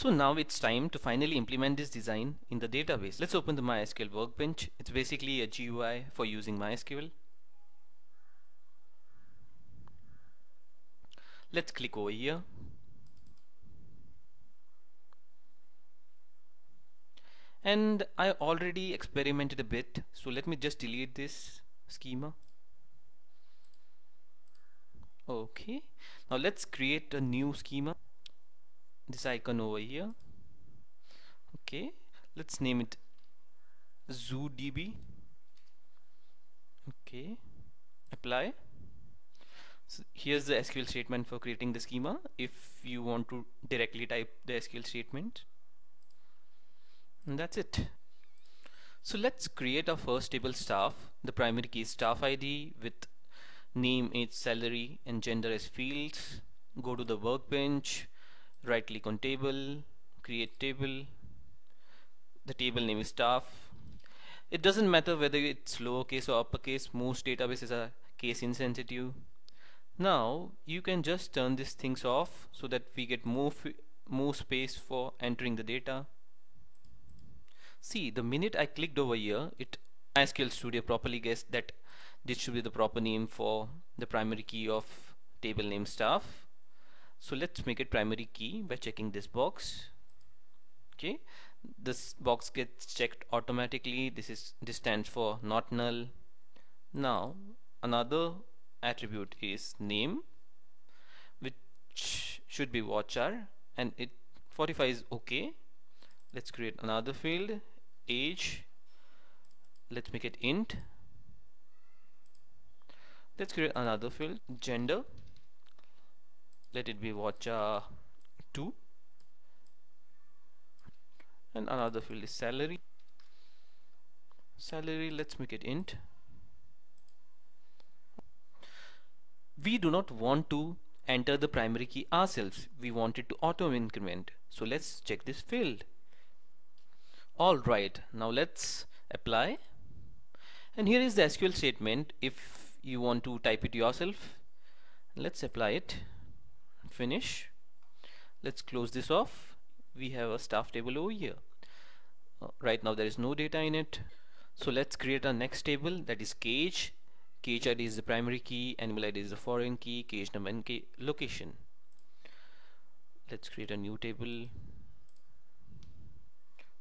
So now it's time to finally implement this design in the database. Let's open the MySQL workbench. It's basically a GUI for using MySQL. Let's click over here. And I already experimented a bit, so let me just delete this schema. Okay, now let's create a new schema. This icon over here. Okay, let's name it ZooDB. Okay, apply. So here's the SQL statement for creating the schema if you want to directly type the SQL statement. And that's it. So let's create our first table staff. The primary key is staff ID with name, age, salary and gender as fields. Go to the workbench, right click on table, create table. The table name is staff. It doesn't matter whether it's lowercase or uppercase, most databases are case insensitive. Now you can just turn these things off so that we get more space for entering the data. See, the minute I clicked over here, MySQL Studio properly guessed that this should be the proper name for the primary key of table name staff. So let's make it primary key by checking this box. Okay, this box gets checked automatically. This stands for not null. Now another attribute is name, which should be varchar, and it 45 is okay. Let's create another field, age. Let's make it int. Let's create another field, gender. Let it be varchar 2. And another field is salary. Salary, let's make it int. We do not want to enter the primary key ourselves. We want it to auto increment. So let's check this field. Alright, now let's apply. And here is the SQL statement if you want to type it yourself. Let's apply it. Finish. Let's close this off. We have a staff table over here. Right now there is no data in it. So let's create our next table, that is cage. Cage ID is the primary key, animal ID is the foreign key, cage number and location. Let's create a new table.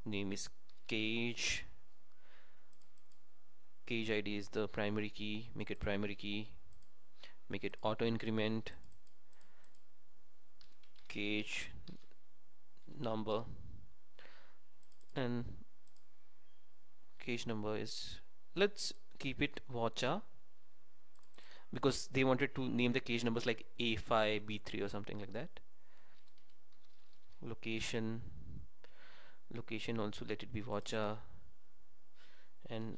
Name is cage. Cage ID is the primary key. Make it primary key. Make it auto increment. Cage number, and cage number is, let's keep it varchar because they wanted to name the cage numbers like A5, B3 or something like that. Location also let it be varchar, and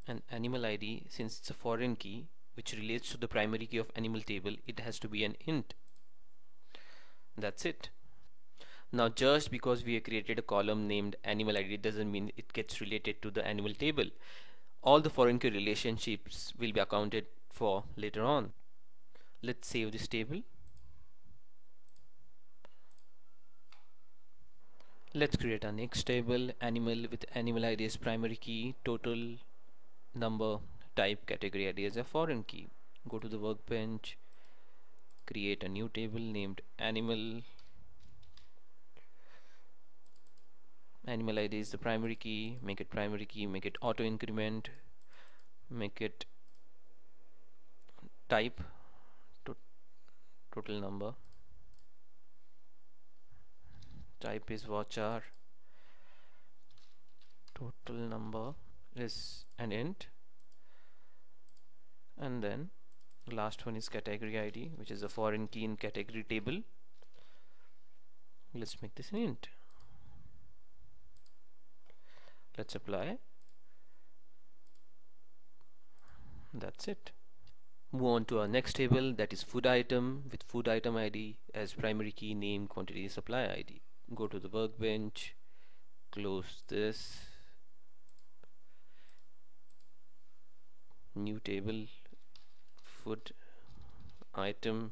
an animal ID, since it's a foreign key which relates to the primary key of animal table, it has to be an int. That's it. Now just because we have created a column named animal ID doesn't mean it gets related to the animal table. All the foreign key relationships will be accounted for later on. Let's save this table. Let's create our next table, animal with animal ID as primary key, total number, type, category ID as a foreign key. Go to the workbench, create a new table named animal. Animal ID is the primary key, make it primary key, make it auto increment, make it type, total number, type is varchar, total number is an int, and then last one is category ID, which is a foreign key in category table. Let's make this an int. Let's apply. That's it. Move on to our next table, that is food item with food item ID as primary key, name, quantity, supply ID. Go to the workbench, close this, new table, food item,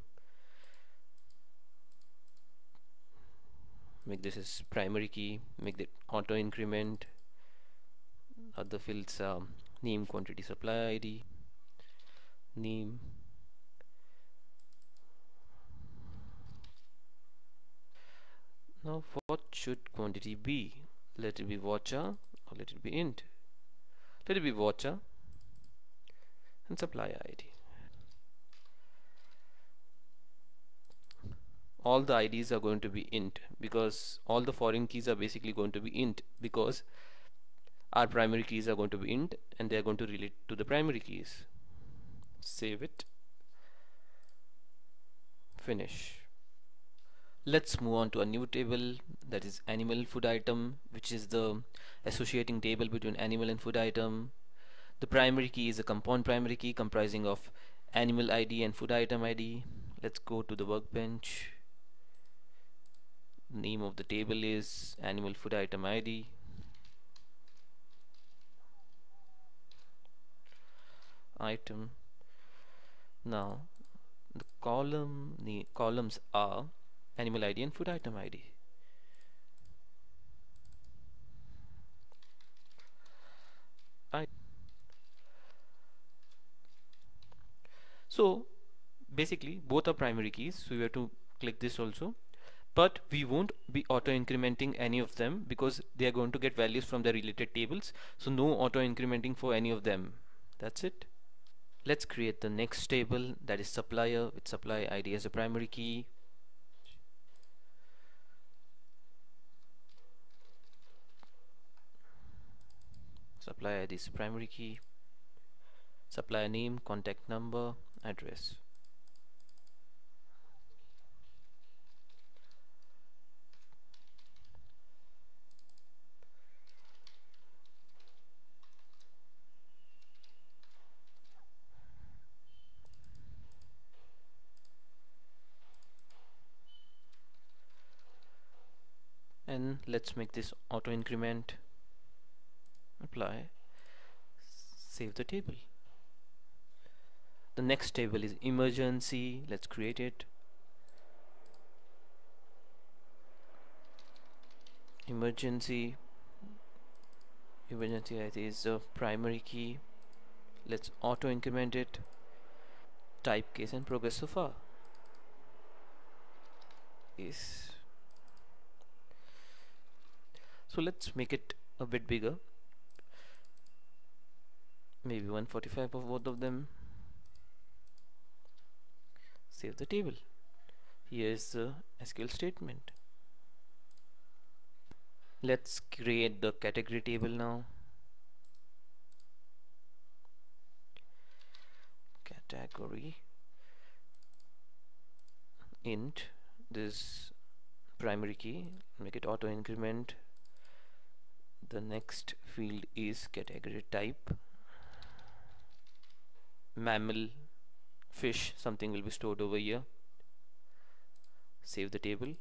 make this as primary key, make that auto increment. Other fields are name, quantity, supply ID, name. Now what should quantity be? Let it be varchar or let it be int. Let it be varchar and supply ID. All the IDs are going to be int because all the foreign keys are basically going to be int because our primary keys are going to be int and they are going to relate to the primary keys. Save it. Finish. Let's move on to a new table, that is animal food item, which is the associating table between animal and food item. The primary key is a compound primary key comprising of animal ID and food item ID. Let's go to the workbench. Name of the table is animal food item ID. Item. Now the columns are animal ID and food item ID. So basically both are primary keys, so we have to click this also, but we won't be auto incrementing any of them because they are going to get values from the related tables, so no auto incrementing for any of them. That's it. Let's create the next table, that is supplier, with supply ID as a primary key. Supply ID is a primary key. Supplier name, contact number, address. And let's make this auto increment. Apply. Save the table. The next table is emergency. Let's create it. Emergency ID is the primary key. Let's auto increment it. Type, case and progress so far is, so let's make it a bit bigger, maybe 145 of both of them. Save the table. Here's the SQL statement. Let's create the category table now. Category int this primary key, make it auto increment. The next field is category type, mammal, fish, something will be stored over here. Save the table.